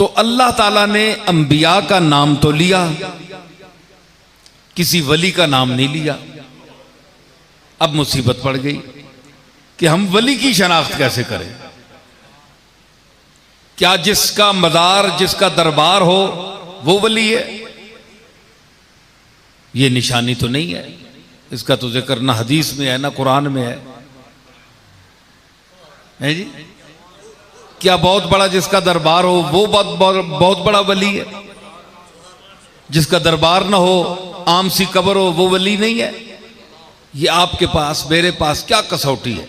तो अल्लाह ताला ने अंबिया का नाम तो लिया, किसी वली का नाम नहीं लिया। अब मुसीबत पड़ गई कि हम वली की शनाख्त कैसे करें। क्या जिसका मज़ार, जिसका दरबार हो वो वली है? ये निशानी तो नहीं है। इसका तो जिक्र ना हदीस में है ना कुरान में है जी। क्या बहुत बड़ा जिसका दरबार हो वो बहुत बड़ा वली है? जिसका दरबार ना हो, आम सी कब्र हो, वो वली नहीं है? ये आपके पास मेरे पास क्या कसौटी है?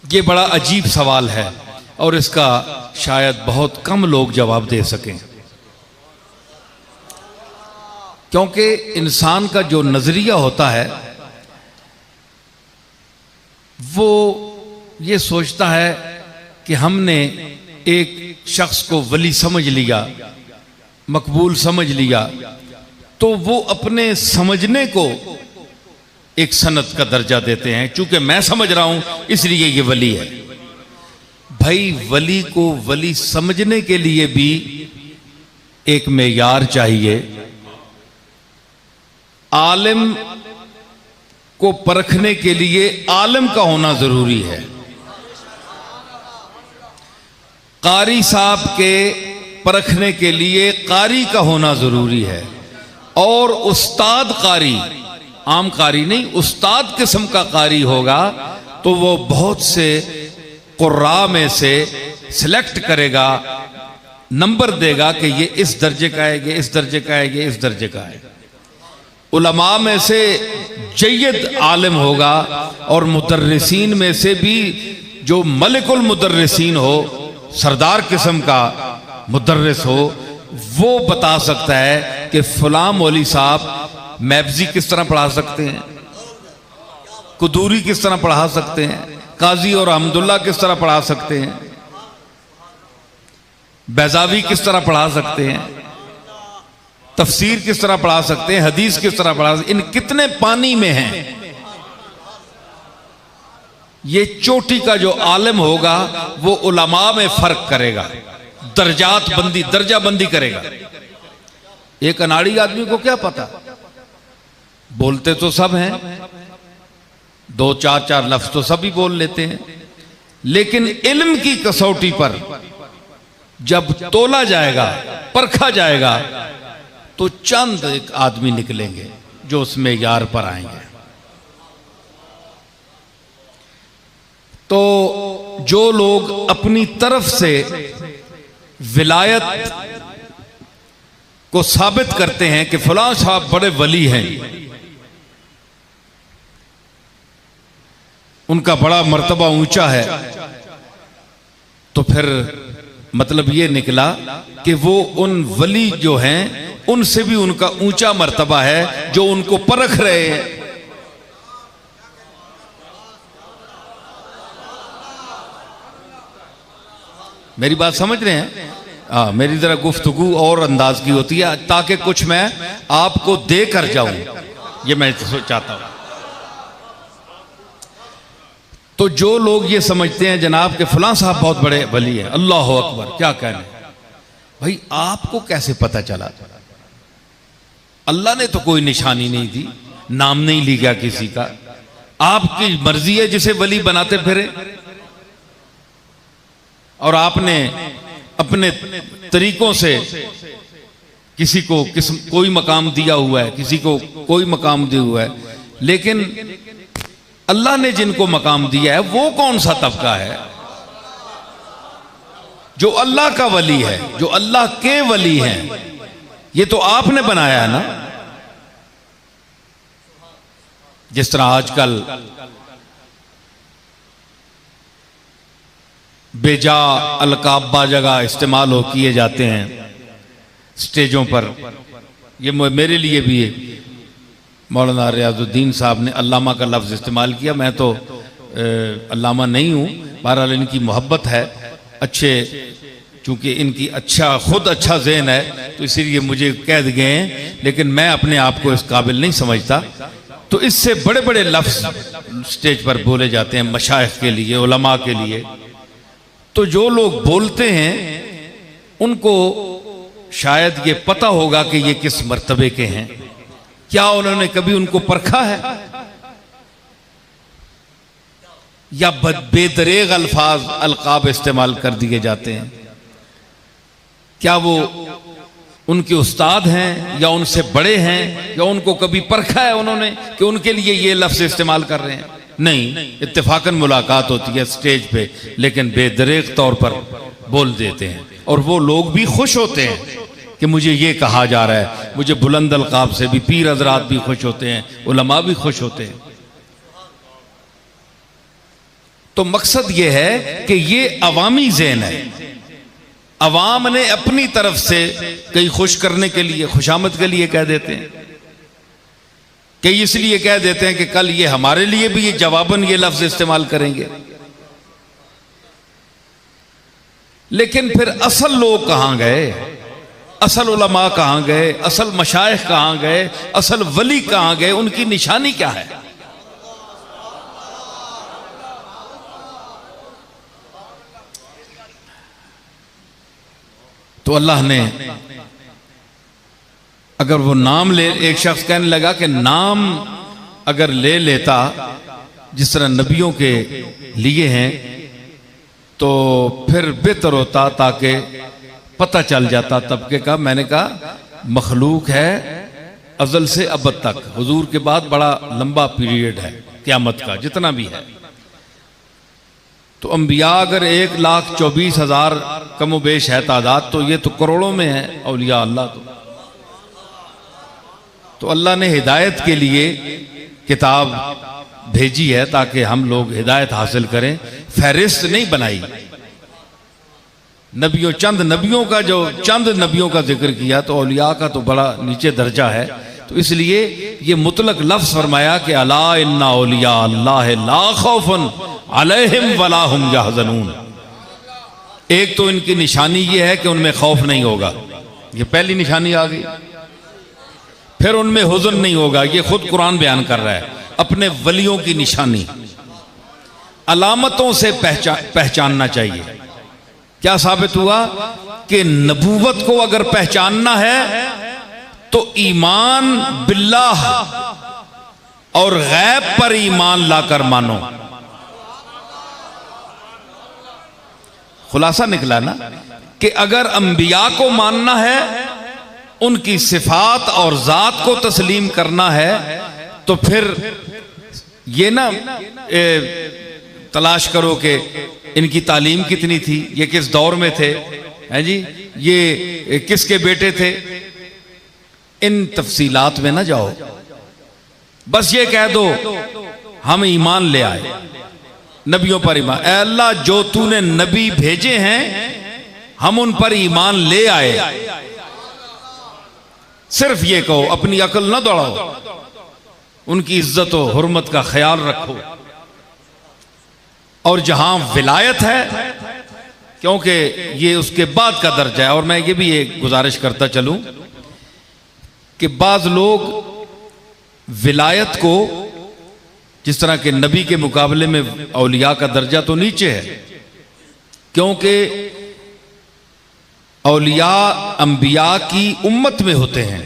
ये बड़ा अजीब सवाल है और इसका शायद बहुत कम लोग जवाब दे सकें, क्योंकि इंसान का जो नजरिया होता है वो ये सोचता है कि हमने एक शख्स को वली समझ लिया, मकबूल समझ लिया, तो वो अपने समझने को एक सनत का दर्जा देते हैं। चूंकि मैं समझ रहा हूं इसलिए ये वली है। भाई, वली को वली समझने के लिए भी एक मेयार चाहिए। आलिम को परखने के लिए आलिम का होना जरूरी है। कारी साहब के परखने के लिए कारी का होना जरूरी है। और उस्ताद कारी, आम कारी नहीं, उस्ताद किस्म का कारी होगा तो वो बहुत से कुर्रा में से सिलेक्ट करेगा, नंबर देगा कि ये इस दर्जे का है, ये इस दर्जे का है, ये इस दर्जे का है। उलमा में से जय्यद आलिम होगा और मुदर्रिसीन में से भी जो मलिकुल मुदर्रिसीन हो, सरदार किस्म का मुदर्रिस हो, वो बता सकता है कि फलां मौली साहब मैब्जी किस तरह पढ़ा सकते हैं, कुदूरी किस तरह पढ़ा सकते हैं, काजी और अहमदुल्ला किस तरह पढ़ा सकते हैं, बैजावी किस तरह पढ़ा सकते हैं, तफसीर किस तरह पढ़ा सकते हैं, हदीस किस तरह पढ़ा सकते हैं, इन कितने पानी में हैं। ये चोटी का जो आलिम होगा वो उलमा में फर्क करेगा, दर्जात बंदी, दर्जा बंदी करेगा। एक अनाड़ी आदमी को क्या पता, बोलते तो सब हैं, दो चार लफ्ज तो सभी बोल लेते हैं, लेकिन इल्म की कसौटी पर जब तोला जाएगा, परखा जाएगा, तो चंद एक आदमी निकलेंगे जो उसमें यार पर आएंगे। तो जो लोग अपनी तरफ से विलायत को साबित करते हैं कि फलां साहब बड़े वली हैं, उनका बड़ा मर्तबा ऊंचा है, तो फिर मतलब ये निकला कि वो उन वली जो हैं उनसे भी उनका ऊंचा मर्तबा है जो उनको परख रहे हैं। मेरी बात समझ रहे हैं? मेरी जरा गुफ्तगू और अंदाज की होती है ताकि कुछ मैं आपको दे कर जाऊं, ये मैं चाहता हूं। तो जो लोग ये समझते हैं जनाब के फलां साहब बहुत बड़े वली हैं, अल्लाह अकबर, क्या कहने, भाई आपको कैसे पता चला? अल्लाह ने तो कोई निशानी नहीं दी, नाम नहीं लिया किसी का, आपकी मर्जी है जिसे वली बनाते फिरे। और आपने अपने तरीकों से किसी को कोई मकाम दिया हुआ है, किसी को कोई मकाम दिया हुआ है, लेकिन अल्लाह ने जिनको मकाम दिया है वो कौन सा तबका है? जो अल्लाह का वली है, जो अल्लाह के वली हैं, ये तो आपने बनाया है ना। जिस तरह आजकल बेजा अलकाबा जगह इस्तेमाल हो किए जाते हैं स्टेजों पर, ये मेरे लिए भी है, मौलाना रियाजुद्दीन साहब ने अल्लामा का लफ्ज़ इस्तेमाल किया। मैं तो अल्लामा नहीं हूँ, बहरहाल इनकी मोहब्बत है, अच्छे, चूँकि इनकी खुद अच्छा ज़हन है तो इसीलिए मुझे कह गए हैं, लेकिन मैं अपने आप को इस काबिल नहीं समझता। तो इससे बड़े बड़े लफ्ज़ स्टेज पर बोले जाते हैं मशाइख के लिए, उलमा के लिए, तो जो लोग बोलते हैं उनको शायद ये पता होगा कि ये किस मर्तबे के हैं। क्या उन्होंने कभी उनको परखा है? या बेदरेग अल्फाज अलकाब इस्तेमाल कर दिए जाते हैं? क्या वो उनके उस्ताद हैं या उनसे बड़े हैं, या उनको कभी परखा है उन्होंने कि उनके लिए ये लफ्ज इस्तेमाल कर रहे हैं? नहीं, इत्तेफाकन मुलाकात होती है स्टेज पे, लेकिन बेदरेग तौर पर बोल देते हैं। और वो लोग भी खुश होते हैं कि मुझे ये कहा जा रहा है। मुझे बुलंद अलकाब से भी पीर हजरात भी खुश होते हैं, उलमा भी खुश होते हैं। तो मकसद ये है कि ये अवामी ज़हन है। अवाम ने अपनी तरफ से कई खुश करने के लिए, खुशामद के लिए कह देते हैं, कई इसलिए कह देते हैं कि कल ये हमारे लिए भी ये जवाबन ये लफ्ज इस्तेमाल करेंगे। लेकिन फिर असल लोग कहां गए? असल उलमा कहां गए? असल मशाइख कहां गए? असल वली कहां गए? उनकी निशानी क्या है? तो अल्लाह ने अगर वो नाम ले, एक शख्स कहने लगा कि नाम अगर ले लेता जिस तरह नबियों के लिए हैं तो फिर बेहतर होता, ताकि पता चल जाता तबके का। मैंने कहा मखलूक है अज़ल से अबद तक, हुजूर के बाद बड़ा लंबा पीरियड है क़यामत का, जितना भी है। तो अंबिया अगर 1,24,000 कमो बेश है तादाद, तो ये तो करोड़ों में है औलिया अल्लाह। तो अल्लाह ने हिदायत के लिए किताब भेजी है ताकि हम लोग हिदायत हासिल करें। फहरिस्त नहीं बनाई। नबियों, चंद नबियों का, जो चंद नबियों का जिक्र किया, तो औलिया का तो बड़ा नीचे दर्जा है। तो इसलिए ये मुतलक लफ्ज फरमाया कि अला इन्ना औलिया अल्लाह ला खौफुन अलैहिम वला हुम यहज़नून। एक तो इनकी निशानी ये है कि उनमें खौफ नहीं होगा, ये पहली निशानी आ गई। फिर उनमें हुज़न नहीं होगा, ये खुद कुरान बयान कर रहा है। अपने वलियों की निशानी अलामतों से पहचानना चाहिए। क्या साबित हुआ कि नबूवत को अगर पहचानना है तो ईमान बिल्लाह और गैब पर ईमान लाकर मानो। खुलासा निकला ना कि अगर अंबिया को मानना है, उनकी सिफात और जात को तस्लीम करना है, तो फिर ये ना तलाश करो कि इनकी तालीम कितनी थी, ये किस दौर में थे, हैं जी, ये किसके बेटे थे। इन तफसीलात में ना जाओ, बस ये कह दो हम ईमान ले आए, नबियों पर ईमान। ऐ अल्लाह, जो तूने नबी भेजे हैं हम उन पर ईमान ले आए। सिर्फ ये कहो, अपनी अकल ना दौड़ाओ, उनकी इज्जत और हुर्मत का ख्याल रखो। और जहां विलायत है, क्योंकि ये उसके बाद का दर्जा है। और मैं ये भी एक गुजारिश करता चलूं कि बाज लोग विलायत को, जिस तरह के नबी के मुकाबले में औलिया का दर्जा तो नीचे है, क्योंकि औलिया अंबिया की उम्मत में होते हैं।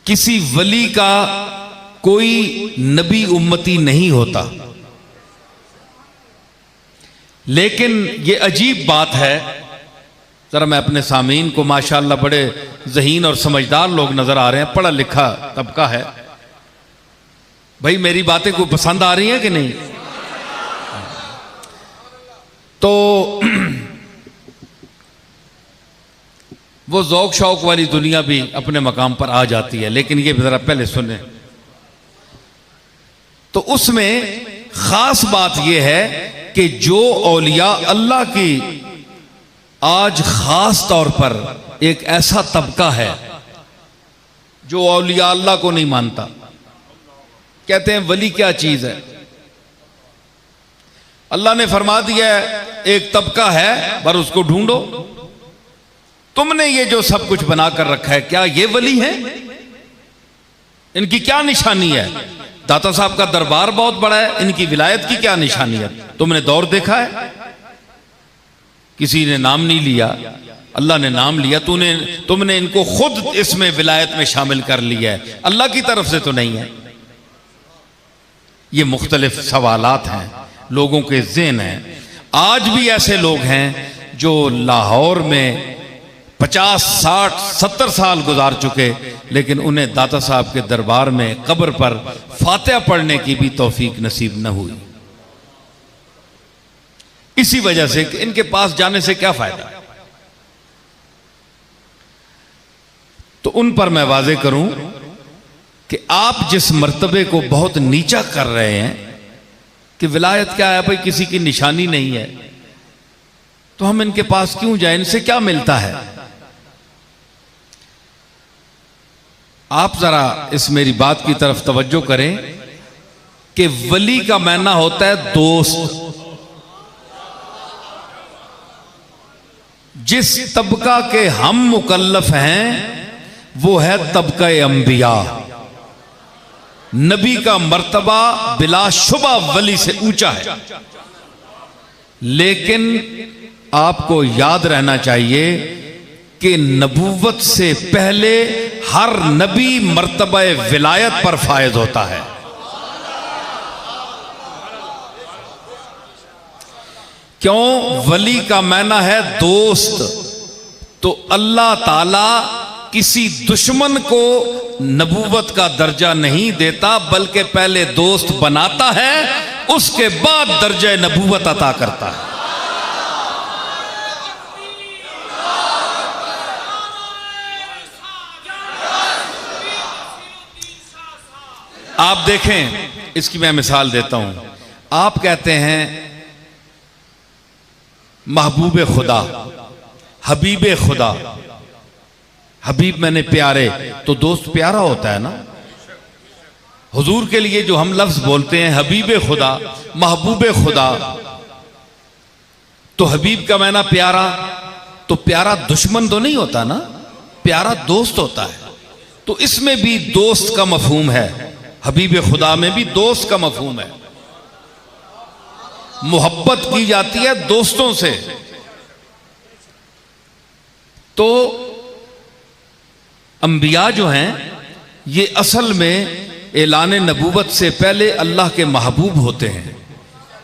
किसी वली का कोई नबी उम्मती नहीं होता। लेकिन ये अजीब बात है, जरा मैं अपने सामीन को, माशाअल्लाह बड़े ज़हीन और समझदार लोग नजर आ रहे हैं, पढ़ा लिखा तबका है। भाई मेरी बातें को पसंद आ रही हैं कि नहीं? तो वो ज़ौक शौक वाली दुनिया भी अपने मकाम पर आ जाती है। लेकिन ये जरा पहले सुने। तो उसमें खास बात यह है कि जो औलिया अल्लाह की, आज खास तौर पर एक ऐसा तबका है जो औलिया अल्लाह को नहीं मानता। कहते हैं वली क्या चीज है? अल्लाह ने फरमा दिया है एक तबका है, पर उसको ढूंढो। तुमने ये जो सब कुछ बनाकर रखा है, क्या ये वली है? इनकी क्या निशानी है? दाता साहब का दरबार बहुत बड़ा है, इनकी विलायत की क्या निशानी है? तुमने दौर देखा है? किसी ने नाम नहीं लिया, अल्लाह ने नाम लिया। तुमने इनको खुद इसमें विलायत में शामिल कर लिया है, अल्लाह की तरफ से तो नहीं है। ये मुख्तलिफ सवालात हैं, लोगों के ज़हन हैं। आज भी ऐसे लोग हैं जो लाहौर में 50, 60, 70 साल गुजार चुके, लेकिन उन्हें दाता साहब के दरबार में कब्र पर फातिहा पढ़ने की भी तौफीक नसीब न हुई। इसी वजह से कि इनके पास जाने से क्या फायदा। तो उन पर मैं वाजे करूं कि आप जिस मर्तबे को बहुत नीचा कर रहे हैं कि विलायत क्या है भाई, किसी की निशानी नहीं है, तो हम इनके पास क्यों जाएं? इनसे क्या मिलता है? आप जरा इस मेरी बात की तरफ तवज्जो करें कि वली का मायना होता है दोस्त। जिस तबका के हम मुकल्लफ हैं वो है तबका अंबिया। नबी का मर्तबा बिलाशुबा वली से ऊंचा है, लेकिन आपको याद रहना चाहिए कि नबूवत से पहले हर नबी मर्तबा विलायत पर फायज होता है। क्यों? वली का माना है दोस्त। तो अल्लाह ताला किसी दुश्मन को नबूवत का दर्जा नहीं देता, बल्कि पहले दोस्त बनाता है, उसके बाद दर्जा नबूवत अता करता है। आप देखें, इसकी मैं मिसाल देता हूं। आप कहते हैं महबूब खुदा, हबीब खुदा, हबीब मैंने प्यारे, तो दोस्त प्यारा होता है ना। हुजूर के लिए जो हम लफ्ज बोलते हैं हबीब खुदा, महबूब खुदा, तो हबीब का माना प्यारा, तो प्यारा दुश्मन तो नहीं होता ना, प्यारा दोस्त होता है। तो इसमें भी दोस्त का मफहूम है, हबीब खुदा में भी दोस्त का मफहूम है। मोहब्बत की जाती है दोस्तों से। तो अंबिया जो हैं ये असल में ऐलान नबूवत से पहले अल्लाह के महबूब होते हैं,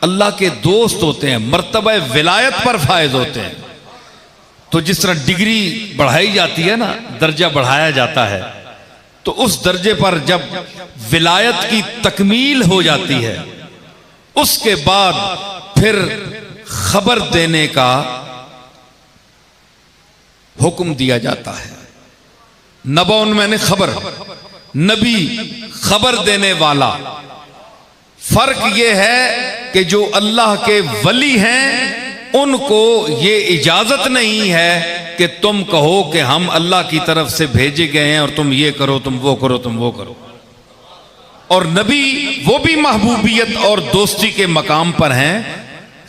अल्लाह के दोस्त होते हैं, मर्तबा विलायत पर फायज होते हैं। तो जिस तरह डिग्री बढ़ाई जाती है ना, दर्जा बढ़ाया जाता है, तो उस दर्जे पर जब विलायत की तकमील हो जाती है, उसके बाद फिर खबर देने का हुक्म दिया जाता है। नबौन मैंने खबर, नबी खबर देने वाला। फर्क यह है कि जो अल्लाह के वली हैं उनको ये इजाजत नहीं है कि तुम कहो कि हम अल्लाह की तरफ से भेजे गए हैं और तुम ये करो, तुम वो करो, तुम वो करो। और नबी वो भी महबूबियत और दोस्ती के मकाम पर हैं,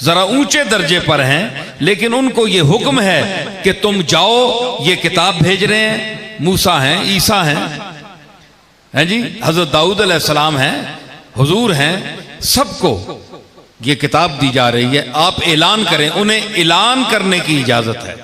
जरा ऊंचे दर्जे पर हैं, लेकिन उनको ये हुक्म है कि तुम जाओ, ये किताब भेज रहे हैं, मूसा हैं, ईसा हैं जी, हजरत दाऊद अलैहिस्सलाम हैं, हुजूर हैं, सबको ये किताब दी जा रही है, आप ऐलान करें। उन्हें ऐलान करने की इजाजत है।